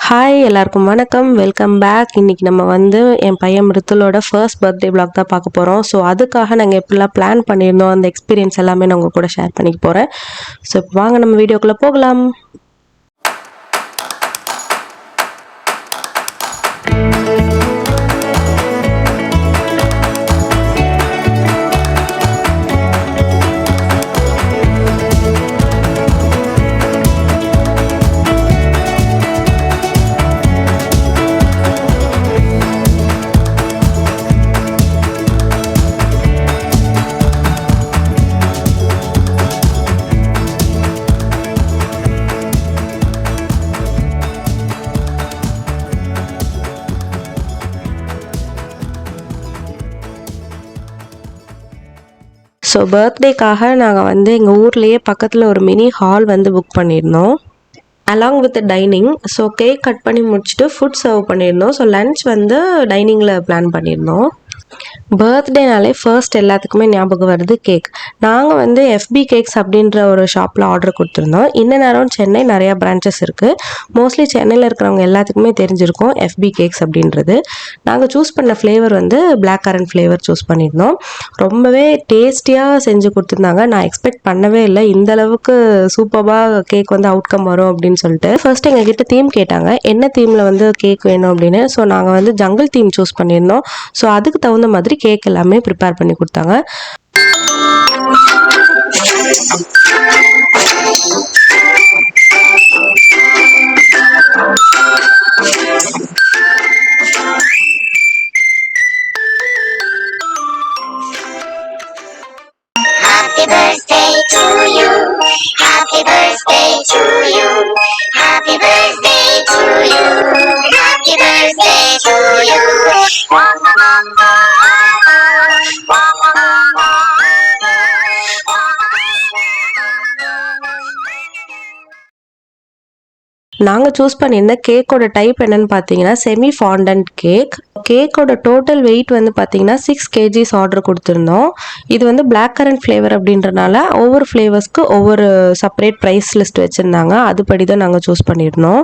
Hi எல்லாருக்கும் வணக்கம். Welcome back. இன்னைக்கு நம்ம வந்து என் பையன் மிருத்துளோட ஃபர்ஸ்ட் பர்த்டே vlog தான் பார்க்க போகிறோம். ஸோ அதுக்காக நாங்கள் எப்படிலாம் பிளான் பண்ணியிருந்தோம், அந்த எக்ஸ்பீரியன்ஸ் எல்லாமே நான் உங்கள் கூட ஷேர் பண்ணிக்க போகிறேன். ஸோ இப்போ வாங்க நம்ம வீடியோக்குள்ளே போகலாம். ஸோ பர்த்டேக்காக நாங்கள் வந்து எங்கள் ஊர்லேயே பக்கத்தில் ஒரு மினி ஹால் வந்து புக் பண்ணியிருந்தோம், along with dining. So cake cut பண்ணி முடிச்சுட்டு ஃபுட் சர்வ் பண்ணியிருந்தோம். ஸோ லன்ச் வந்து டைனிங்கில் பிளான் பண்ணியிருந்தோம். பர்த்டேனாலே ஃபர்ஸ்ட் எல்லாத்துக்குமே ஞாபகம் வருது கேக். நாங்கள் வந்து எஃபி கேக்ஸ் அப்படின்ற ஒரு ஷாப்பில் ஆர்டர் கொடுத்துருந்தோம். இன்ன நேரம் சென்னை நிறையா பிரான்ச்சஸ் இருக்குது. மோஸ்ட்லி சென்னையில் இருக்கிறவங்க எல்லாத்துக்குமே தெரிஞ்சிருக்கும் எஃபி கேக்ஸ் அப்படின்றது. நாங்கள் சூஸ் பண்ண ஃப்ளேவர் வந்து பிளாக் கரண்ட் ஃப்ளேவர் சூஸ் பண்ணியிருந்தோம். ரொம்பவே டேஸ்டியாக செஞ்சு கொடுத்துருந்தாங்க. நான் எக்ஸ்பெக்ட் பண்ணவே இல்லை இந்த அளவுக்கு சூப்பராக கேக் வந்து அவுட்கம் வரும் அப்படின்னு சொல்லிட்டு. ஃபர்ஸ்ட் எங்ககிட்ட தீம் கேட்டாங்க, என்ன தீமில் வந்து கேக் வேணும் அப்படின்னு. ஸோ நாங்கள் வந்து ஜங்கிள் தீம் சூஸ் பண்ணியிருந்தோம். ஸோ அதுக்கு தகுந்த மாதிரி கேக் எல்லாமே ப்ரிப்பேர் பண்ணி கொடுத்தாங்க. Happy birthday to you. Happy birthday to you. Happy birthday to you. Happy birthday to you. நாங்கள் சூஸ் பண்ணியிருந்த கேக்கோட டைப் என்னன்னு பார்த்தீங்கன்னா செமி ஃபாண்டன்ட் கேக். கேக்கோட டோட்டல் வெயிட் வந்து பார்த்தீங்கன்னா 6 kgs ஆர்டர் கொடுத்துருந்தோம். இது வந்து பிளாக் கரண்ட் ஃப்ளேவர் அப்படின்றனால ஒவ்வொரு ஃப்ளேவர்ஸ்க்கு ஒவ்வொரு செப்பரேட் ப்ரைஸ் லிஸ்ட் வச்சுருந்தாங்க. அதுபடி தான் நாங்கள் சூஸ் பண்ணியிருந்தோம்.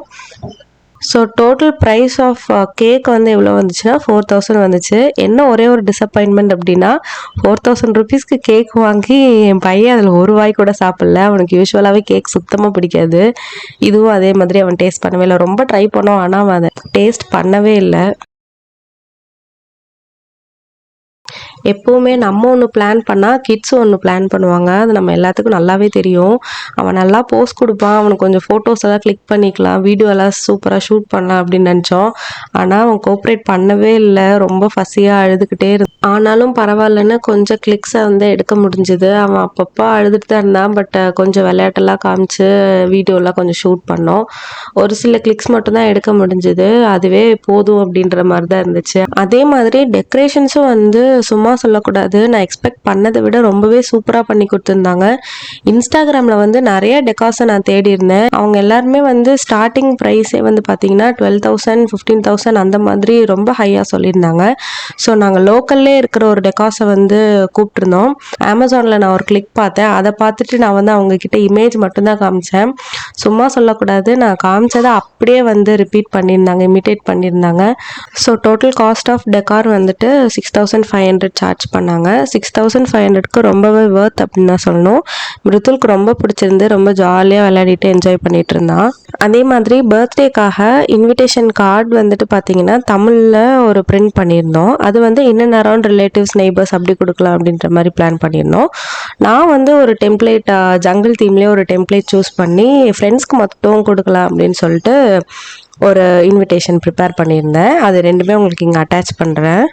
So total price of cake வந்து எவ்வளோ வந்துச்சுன்னா 4000 வந்துச்சு. என்ன ஒரே ஒரு டிசப்பாயின்மெண்ட் அப்படின்னா 4000 ருபீஸ்க்கு கேக் வாங்கி என் பையன் அதில் ஒரு வாய் கூட சாப்பிடல. அவனுக்கு யூஸ்வலாகவே கேக் சுத்தமாக பிடிக்காது. இதுவும் அதே மாதிரி அவன் டேஸ்ட் பண்ணவே இல்லை. ரொம்ப ட்ரை பண்ணோம், ஆனால் அவன் அதை டேஸ்ட் பண்ணவே இல்லை. எப்போவுமே நம்ம ஒன்று பிளான் பண்ணால் கிட்ஸும் ஒன்று பிளான் பண்ணுவாங்க. அது நம்ம எல்லாத்துக்கும் நல்லாவே தெரியும். அவன் நல்லா போஸ்ட் கொடுப்பான், அவனுக்கு கொஞ்சம் ஃபோட்டோஸ் எல்லாம் கிளிக் பண்ணிக்கலாம், வீடியோ எல்லாம் சூப்பராக ஷூட் பண்ணலாம் அப்படின்னு நினச்சோம். ஆனால் அவன் கோஆப்ரேட் பண்ணவே இல்லை. ரொம்ப ஃபஸியாக அழுதுகிட்டே ஆனாலும் பரவாயில்லன்னு கொஞ்சம் கிளிக்ஸை வந்து எடுக்க முடிஞ்சுது. அவன் அப்பப்போ அழுதுட்டு தான் இருந்தான். பட் கொஞ்சம் விளையாட்டெல்லாம் காமிச்சு வீடியோலாம் கொஞ்சம் ஷூட் பண்ணோம். ஒரு சில கிளிக்ஸ் மட்டும்தான் எடுக்க முடிஞ்சுது. அதுவே போதும் அப்படின்ற மாதிரி தான் இருந்துச்சு. அதே மாதிரி டெக்கரேஷன்ஸும் வந்து சும்மா சொல்லக்கூடாது, நான் எக்ஸ்பெக்ட் பண்ணதை விட ரொம்பவே சூப்பராக பண்ணி கொடுத்துருந்தாங்க. இன்ஸ்டாகிராமில் வந்து நிறைய டெக்காஸை நான் தேடி இருந்தேன். அவங்க எல்லாருமே வந்து ஸ்டார்டிங் ப்ரைஸே வந்து பார்த்தீங்கன்னா 12,000 15,000 அந்த மாதிரி ரொம்ப ஹையாக சொல்லியிருந்தாங்க. ஸோ நாங்கள் லோக்கல்லே இருக்கிற ஒரு டெக்காஸை வந்து கூப்பிட்டுருந்தோம். அமேசானில் நான் ஒரு கிளிக் பார்த்தேன். அதை பார்த்துட்டு நான் வந்து அவங்கக்கிட்ட இமேஜ் மட்டும்தான் காமிச்சேன். சும்மா சொல்லக்கூடாது, நான் காமிச்சதை அப்படியே வந்து ரிப்பீட் பண்ணியிருந்தாங்க, இமிட்டேட் பண்ணியிருந்தாங்க. So total cost of decor வந்துட்டு 6500 சார்ஜ் பண்ணாங்க. 6500க்கு ரொம்பவே வர்த் அப்படின்னு தான் சொல்லணும். மிருத்துலுக்கு ரொம்ப பிடிச்சிருந்து ரொம்ப ஜாலியாக விளையாடிட்டு என்ஜாய் பண்ணிட்டு இருந்தான். அதே மாதிரி பர்த்டேக்காக இன்விடேஷன் கார்டு வந்துட்டு பார்த்தீங்கன்னா தமிழில் ஒரு பிரிண்ட் பண்ணியிருந்தோம். அது வந்து இன்னும் அரௌண்ட் ரிலேட்டிவ்ஸ் நெய்பர்ஸ் அப்படி கொடுக்கலாம் அப்படின்ற மாதிரி பிளான் பண்ணியிருந்தோம். நான் வந்து ஒரு டெம்ப்ளேட் ஜங்கிள் தீம்லேயே ஒரு டெம்ப்ளேட் சூஸ் பண்ணி ஃப்ரெண்ட்ஸ்க்கு மட்டும் கொடுக்கலாம் அப்படின்னு சொல்லிட்டு ஒரு இன்விடேஷன் ப்ரிப்பேர் பண்ணியிருந்தேன். அது ரெண்டுமே உங்களுக்கு இங்கே அட்டாச் பண்ணுறேன்.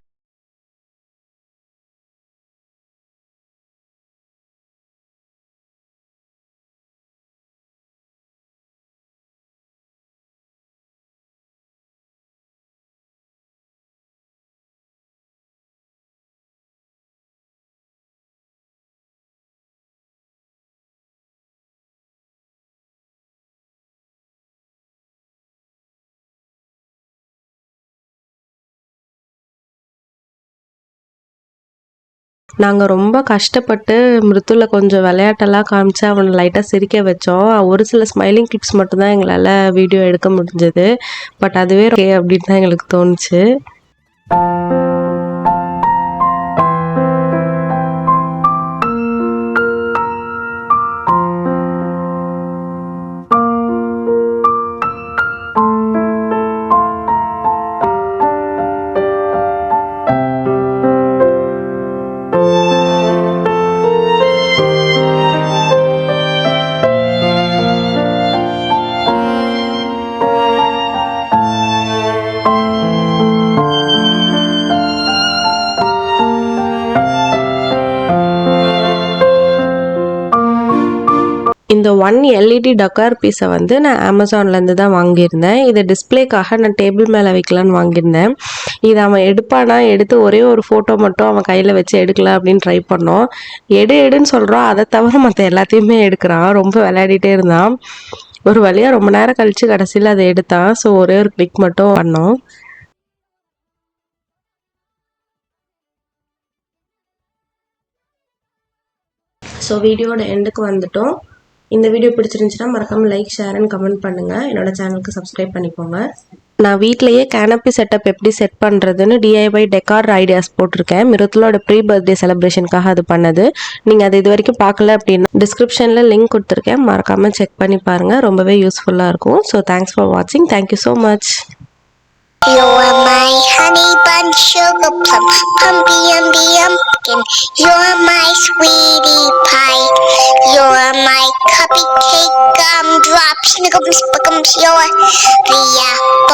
நாங்கள் ரொம்ப கஷ்டப்பட்டு மிருத்துல கொஞ்சம் விளையாட்டெல்லாம் காமிச்சு அவனை லைட்டாக சிரிக்க வச்சோம். ஒரு சில ஸ்மைலிங் கிளிப்ஸ் மட்டும்தான் எங்களால் வீடியோ எடுக்க முடிஞ்சது. பட் அதுவே ஓகே அப்படின்னு தான் எங்களுக்கு தோணுச்சு. இந்த 1 எல்இடி டக்கார் பீஸை வந்து நான் அமேசான்லேருந்து தான் வாங்கியிருந்தேன். இதை டிஸ்பிளேக்காக நான் டேபிள் மேலே வைக்கலான்னு வாங்கியிருந்தேன். இதை அவன் எடுப்பானா, எடுத்து ஒரே ஒரு ஃபோட்டோ மட்டும் அவன் கையில் வச்சு எடுக்கலாம் அப்படின்னு ட்ரை பண்ணோம். எடுன்னு சொல்கிறான், அதை தவிர மற்ற எல்லாத்தையுமே எடுக்கிறான். ரொம்ப விளையாடிட்டே இருந்தான். ஒரு வழியாக ரொம்ப நேரம் கழித்து கடைசியில் அதை எடுத்தான். ஸோ ஒரே ஒரு கிளிக் மட்டும் பண்ணோம். ஸோ வீடியோட எண்டுக்கு வந்துட்டோம். இந்த வீடியோ பிடிச்சிருந்துச்சுன்னா மறக்காமல் லைக், ஷேர் அண்ட் கமெண்ட் பண்ணுங்கள். என்னோட சேனலுக்கு சப்ஸ்கிரைப் பண்ணிக்கோங்க. நான் வீட்டிலேயே கேனப்பி செட்டப் எப்படி செட் பண்ணுறதுன்னு DIY டெக்கார் ஐடியாஸ் போட்டிருக்கேன். மிருத்துலோட ப்ரீ பர்த்டே செலிப்ரேஷனுக்காக அது பண்ணது. நீங்கள் அது இது வரைக்கும் பார்க்கல அப்படின்னா டிஸ்கிரிப்ஷனில் லிங்க் கொடுத்துருக்கேன். மறக்காமல் செக் பண்ணி பாருங்கள். ரொம்பவே யூஸ்ஃபுல்லாக இருக்கும். ஸோ தேங்க்ஸ் ஃபார் வாட்சிங். Thank you so much. You're my honey bun, sugar plum, pumpy pumpkin. You're my sweetie pie. You're my cupcake, gumdrop, snickums, bookums. You're the apple